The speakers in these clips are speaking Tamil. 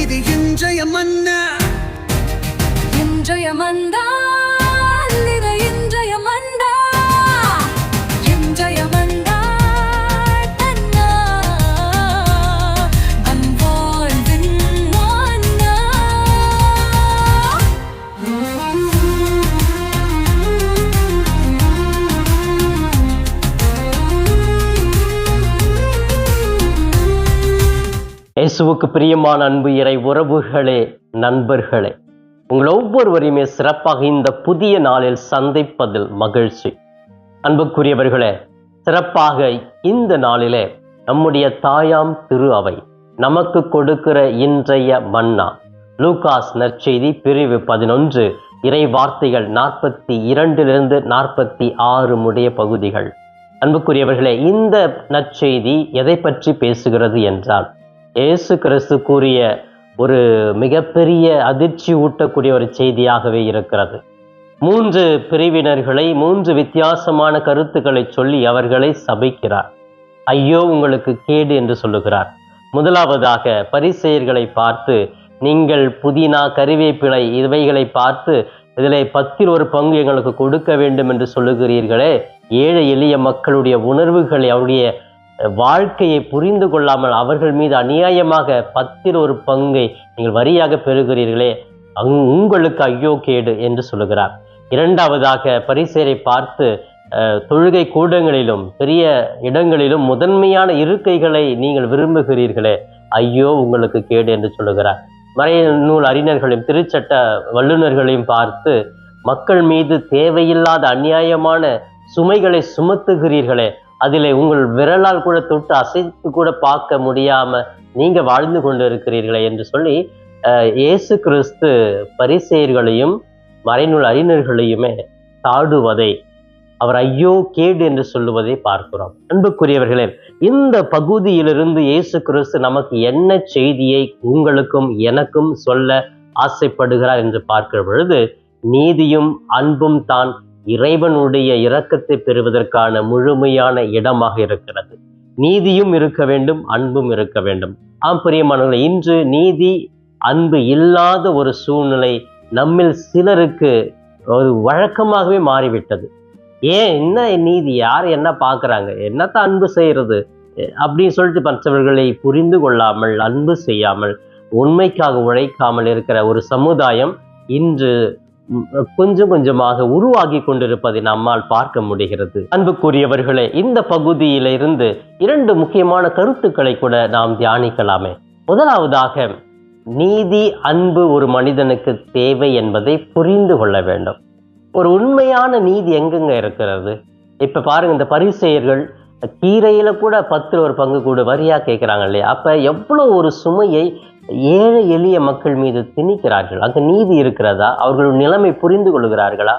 நீதி இன்றைய மன்னா இன்றைய மந்தா இன்றைய மந்தா இன்றைய மந்தா தன்னா அன்பாழ்வின் மன்னா இயேசுவுக்கு பிரியமான அன்பு இறை உறவுகளே, நண்பர்களே, உங்கள் ஒவ்வொருவரையுமே சிறப்பாக இந்த புதிய நாளில் சந்திப்பதில் மகிழ்ச்சி. அன்புக்குரியவர்களே, சிறப்பாக இந்த நாளிலே நம்முடைய தாயாம் திரு அவை நமக்கு கொடுக்கிற இன்றைய மன்னா லூகாஸ் நற்செய்தி பிரிவு 11 இறை வார்த்தைகள் 42 46 முடிய பகுதிகள். அன்புக்குரியவர்களே, இந்த நற்செய்தி எதை பற்றி பேசுகிறது என்றால், இயேசு கிறிஸ்து கூறிய ஒரு மிகப்பெரிய அதிர்ச்சி ஊட்டக்கூடிய ஒரு செய்தியாகவே இருக்கிறது. 3 பிரிவினர்களை 3 வித்தியாசமான கருத்துக்களை சொல்லி அவர்களை சபிக்கிறார். ஐயோ உங்களுக்கு கேடு என்று சொல்லுகிறார். முதலாவதாக பரிசேயர்களை பார்த்து, நீங்கள் புதினா கறிவேப்பிலை இவைகளை பார்த்து இதில் 10 ஒரு பங்கு எங்களுக்கு கொடுக்க வேண்டும் என்று சொல்லுகிறீர்களே, ஏழை எளிய மக்களுடைய உணர்வுகளை அவருடைய வாழ்க்கையை புரிந்து கொள்ளாமல் அவர்கள் மீது அநியாயமாக 10 ஒரு பங்கை நீங்கள் வரியாக பெறுகிறீர்களே, உங்களுக்கு ஐயோ கேடு என்று சொல்லுகிறார். இரண்டாவதாக பரிசேயரை பார்த்து, தொழுகை கூடங்களிலும் பெரிய இடங்களிலும் முதன்மையான இருக்கைகளை நீங்கள் விரும்புகிறீர்களே, ஐயோ உங்களுக்கு கேடு என்று சொல்லுகிறார். மறைநூல் அறிஞர்களையும் திருச்சட்ட வல்லுநர்களையும் பார்த்து, மக்கள் மீது தேவையில்லாத அநியாயமான சுமைகளை சுமத்துகிறீர்களே, அதில் உங்கள் விரலால் கூட தொட்டு அசைத்து கூட பார்க்க முடியாம நீங்க வாழ்ந்து கொண்டு இருக்கிறீர்களே என்று சொல்லி இயேசு கிறிஸ்து பரிசேயர்களையும் மறைநூல் அறிஞர்களையுமே சாடுவதை, அவர் ஐயோ கேடு என்று சொல்லுவதை பார்க்கிறோம். அன்புக்குரியவர்களே, இந்த பகுதியிலிருந்து இயேசு கிறிஸ்து நமக்கு என்ன செய்தியை உங்களுக்கும் எனக்கும் சொல்ல ஆசைப்படுகிறார் என்று பார்க்கிற பொழுது, நீதியும் அன்பும் தான் இறைவனுடைய இரக்கத்தை பெறுவதற்கான முழுமையான இடமாக இருக்கிறது. நீதியும் இருக்க வேண்டும், அன்பும் இருக்க வேண்டும். பிரியமானவர்களே, இன்று நீதி அன்பு இல்லாத ஒரு சூழ்நிலை நம்மில் சிலருக்கு ஒரு வழக்கமாகவே மாறிவிட்டது. ஏன் என்ன நீதி, யார் என்ன பார்க்குறாங்க, என்னத்தான் அன்பு செய்கிறது அப்படின்னு சொல்லிட்டு மற்றவர்களை புரிந்து கொள்ளாமல் அன்பு செய்யாமல் உண்மைக்காக உழைக்காமல் இருக்கிற ஒரு சமுதாயம் இன்று கொஞ்சம் கொஞ்சமாக உருவாகி கொண்டிருப்பதை நம்மால் பார்க்க முடிகிறது. அன்புக்குரியவர்களே, இந்த பகுதியிலிருந்து 2 முக்கியமான கருத்துக்களை கூட நாம் தியானிக்கலாமே. முதலாவதாக, நீதி அன்பு ஒரு மனிதனுக்கு தேவை என்பதை புரிந்து கொள்ள வேண்டும். ஒரு உண்மையான நீதி எங்கெங்க இருக்கிறது? இப்ப பாருங்க, இந்த பரிசேயர்கள் கீரையில கூட 10 ஒரு பங்கு கூட வரியா கேட்கிறாங்க இல்லையா? அப்ப எவ்வளவு ஒரு சுமையை ஏழை எளிய மக்கள் மீது திணிக்கிறார்கள். அங்க நீதி இருக்கிறதா? அவர்கள் நிலைமை புரிந்து கொள்கிறார்களா?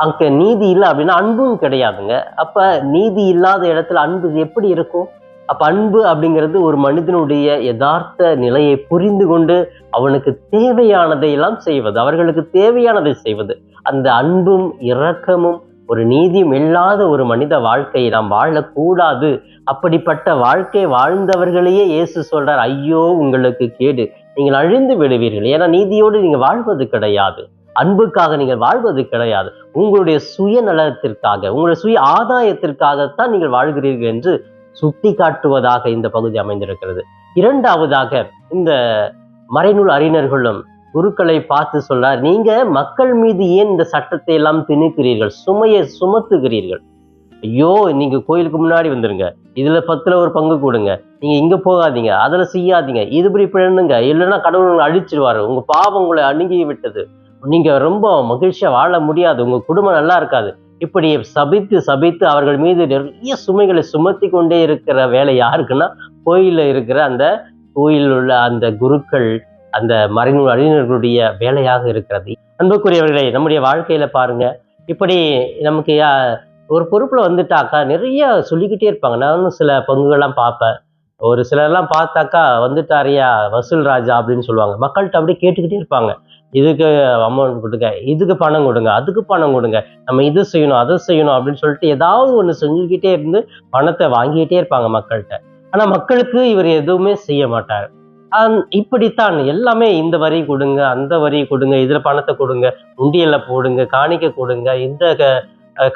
அங்க நீதி இல்லை அப்படின்னா அன்பும் கிடையாதுங்க. அப்ப நீதி இல்லாத இடத்துல அன்பு எப்படி இருக்கும்? அப்ப அன்பு அப்படிங்கிறது ஒரு மனிதனுடைய யதார்த்த நிலையை புரிந்து கொண்டு அவனுக்கு தேவையானதை எல்லாம் செய்வது, அவர்களுக்கு தேவையானதை செய்வது. அந்த அன்பும் இரக்கமும் ஒரு நீதியும் இல்லாத ஒரு மனித வாழ்க்கையை நாம் வாழக்கூடாது. அப்படிப்பட்ட வாழ்க்கை வாழ்ந்தவர்களையே இயேசு சொல்றார், ஐயோ உங்களுக்கு கேடு, நீங்கள் அழிந்து விடுவீர்கள். ஏன்னா நீதியோடு நீங்க வாழ்வது கிடையாது, அன்புக்காக நீங்கள் வாழ்வது கிடையாது, உங்களுடைய சுயநலத்திற்காக உங்களுடைய சுய ஆதாயத்திற்காகத்தான் நீங்கள் வாழ்கிறீர்கள் என்று சுட்டி காட்டுவதாக இந்த பகுதி அமைந்திருக்கிறது. இரண்டாவதாக, இந்த மறைநூல் அறிஞர்களும் குருக்களை பார்த்து சொல்றார், நீங்க மக்கள் மீது ஏன் இந்த சட்டத்தை எல்லாம் திணிக்கிறீர்கள், சுமையை சுமத்துகிறீர்கள்? ஐயோ, நீங்க கோயிலுக்கு முன்னாடி வந்துருங்க, இதுல 10 ஒரு பங்கு கொடுங்க, நீங்க இங்க போகாதீங்க, அதுல செய்யாதீங்க, இதுபடி பண்ணுங்க, இல்லைன்னா கடவுள் உங்களை அழிச்சிடுவாரு, உங்க பாவம் உங்களை அணுகி விட்டது, நீங்க ரொம்ப மகிழ்ச்சியா வாழ முடியாது, உங்க குடும்பம் நல்லா இருக்காது. இப்படி சபித்து சபித்து அவர்கள் மீது நிறைய சுமைகளை சுமத்தி கொண்டே இருக்கிற வேலை யாருக்குன்னா, கோயில்ல இருக்கிற அந்த கோயில் உள்ள அந்த குருக்கள், அந்த மறைநூல் அறிஞர்களுடைய வேலையாக இருக்கிறது. அன்புக்குரியவர்களை, நம்முடைய வாழ்க்கையில பாருங்க, இப்படி நமக்கு ஒரு பொறுப்புல வந்துட்டாக்கா நிறைய சொல்லிக்கிட்டே இருப்பாங்க. நானும் சில பங்குகள்லாம் பார்ப்பேன். ஒரு சிலர்லாம் பார்த்தாக்கா வந்துட்டாரியா வசூல் ராஜா அப்படின்னு சொல்லுவாங்க. மக்கள்கிட்ட அப்படியே கேட்டுக்கிட்டே இருப்பாங்க, இதுக்கு அமௌண்ட் கொடுங்க, இதுக்கு பணம் கொடுங்க, அதுக்கு பணம் கொடுங்க, நம்ம இது செய்யணும் அதை செய்யணும் அப்படின்னு சொல்லிட்டு ஏதாவது ஒன்று செஞ்சுக்கிட்டே இருந்து பணத்தை வாங்கிக்கிட்டே இருப்பாங்க மக்கள்கிட்ட. ஆனா மக்களுக்கு இவர் எதுவுமே செய்ய மாட்டார். இப்படித்தான் எல்லாமே, இந்த வரி கொடுங்க, அந்த வரி கொடுங்க, இதுல பணத்தை கொடுங்க, உண்டியல்ல போடுங்க, காணிக்க கொடுங்க, இந்த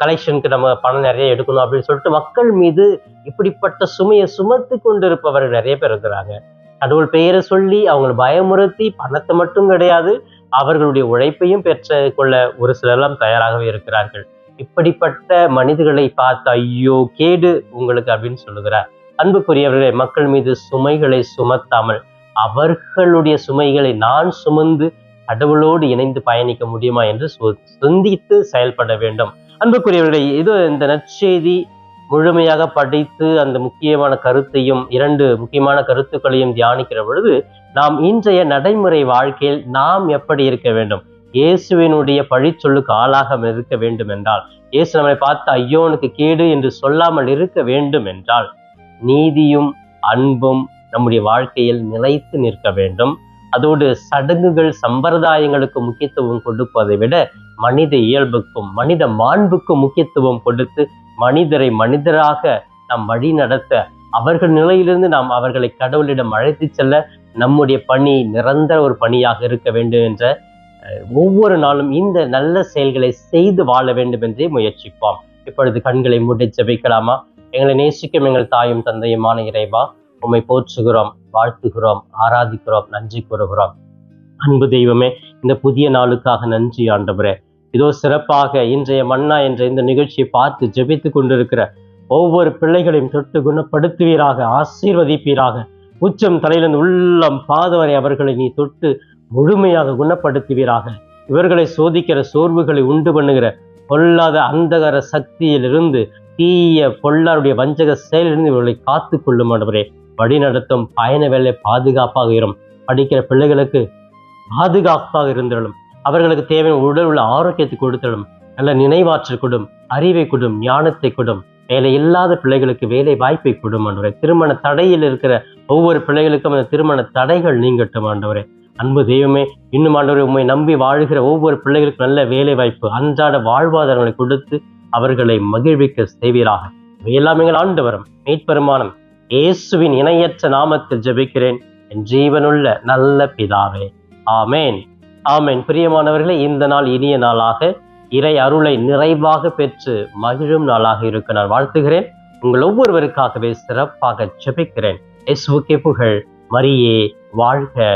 கலெக்ஷனுக்கு நம்ம பணம் நிறைய எடுக்கணும் அப்படின்னு சொல்லிட்டு மக்கள் மீது இப்படிப்பட்ட சுமையை சுமத்தி கொண்டிருப்பவர்கள் நிறைய பேர் இருக்கிறாங்க. கடவுள் பெயரை சொல்லி அவங்களை பயமுறுத்தி பணத்தை மட்டும் கிடையாது, அவர்களுடைய உழைப்பையும் பெற்று கொள்ள ஒரு சிலரெல்லாம் தயாராகவே இருக்கிறார்கள். இப்படிப்பட்ட மனிதர்களை பார்த்து ஐயோ கேடு உங்களுக்கு அப்படின்னு சொல்லுகிறார். அன்புக்குரியவர்களே, மக்கள் மீது சுமைகளை சுமத்தாமல் அவர்களுடைய சுமைகளை நான் சுமந்து கடவுளோடு இணைந்து பயணிக்க முடியுமா என்று சிந்தித்து செயல்பட வேண்டும். அன்புக்குரியவர்களே, இது இந்த நற்செய்தி முழுமையாக படித்து அந்த முக்கியமான கருத்தையும் 2 முக்கியமான கருத்துக்களையும் தியானிக்கிற பொழுது நாம் இன்றைய நடைமுறை வாழ்க்கையில் நாம் எப்படி இருக்க வேண்டும், இயேசுவினுடைய பழிச்சொல்லுக்கு ஆளாக இருக்க வேண்டும் என்றால், இயேசு நம்மை பார்த்து ஐயோனுக்கு கேடு என்று சொல்லாமல் இருக்க வேண்டும் என்றால், நீதியும் அன்பும் நம்முடைய வாழ்க்கையில் நிலைத்து நிற்க வேண்டும். அதோடு சடங்குகள் சம்பிரதாயங்களுக்கு முக்கியத்துவம் கொடுப்பதை விட மனித இயல்புக்கும் மனித மாண்புக்கும் முக்கியத்துவம் கொடுத்து மனிதரை மனிதராக நாம் வழி நடத்த, அவர்கள் நிலையிலிருந்து நாம் அவர்களை கடவுளிடம் அழைத்து செல்ல நம்முடைய பணி நிரந்தர ஒரு பணியாக இருக்க வேண்டும் என்ற ஒவ்வொரு நாளும் இந்த நல்ல செயல்களை செய்து வாழ வேண்டும் என்றே முயற்சிப்போம். இப்பொழுது கண்களை மூடி ஜெபிக்கலாமா? எங்களை நேசிக்கும் எங்கள் தாயும் தந்தையுமான இறைவா, உம்மை போற்றுகிறோம், வாழ்த்துகிறோம், ஆராதிக்கிறோம், நன்றி கூறுகிறோம். அன்பு தெய்வமே, இந்த புதிய நாளுக்காக நன்றி ஆண்டவரே. இதோ சிறப்பாக இன்றைய மன்னா என்ற இந்த நிகழ்ச்சியை பார்த்து ஜெபித்து கொண்டிருக்கிற ஒவ்வொரு பிள்ளைகளையும் தொட்டு குணப்படுத்துவீராக, ஆசீர்வதிப்பீராக. உச்சம் தலையிலிருந்து உள்ளம் பாதவரை அவர்களை நீ தொட்டு முழுமையாக குணப்படுத்துவீராக. இவர்களை சோதிக்கிற சோர்வுகளை உண்டு பண்ணுகிற பொல்லாத அந்தகர சக்தியிலிருந்து, தீய பொல்லாருடைய வஞ்சக செயலிலிருந்து இவர்களை காத்து கொள்ளும் ஆண்டவரே. வழி நடத்தும் பயண வேலை பாதுகாப்பாக இரும். படிக்கிற பிள்ளைகளுக்கு பாதுகாப்பாக இருந்திடும். அவர்களுக்கு தேவையான உடல் உள்ள ஆரோக்கியத்தை கொடுத்திடும். நல்ல நினைவாற்றல் கொடும், அறிவை கொடும், ஞானத்தை கொடும். வேலை இல்லாத பிள்ளைகளுக்கு வேலை வாய்ப்பை கொடும் ஆண்டவரே. திருமண தடையில் இருக்கிற ஒவ்வொரு பிள்ளைகளுக்கும் அந்த திருமண தடைகள் நீங்கட்டும் ஆண்டவரே. அன்பு தெய்வமே, இன்னும் ஆண்டவரே, உம்மை நம்பி வாழ்கிற ஒவ்வொரு பிள்ளைகளுக்கும் நல்ல வேலை வாய்ப்பு, அன்றாட வாழ்வாதாரங்களை கொடுத்து அவர்களை மகிழ்விக்க செய்வீராக. இவையெல்லாம் எங்கள் ஆண்டவரும் மீட்பெருமானும் இயேசுவின் இணையற்ற நாமத்தில் ஜெபிக்கிறேன், என் ஜீவனுள்ள நல்ல பிதாவே. ஆமேன், ஆமேன். பிரியமானவர்களே, இந்த நாள் இனிய நாளாக, இறை அருளை நிறைவாக பெற்று மகிழும் நாளாக இருக்க நான் வாழ்த்துகிறேன். உங்கள் ஒவ்வொருவருக்காகவே சிறப்பாக ஜெபிக்கிறேன். இயேசுவுக்கே புகழ், மரியே வாழ்க.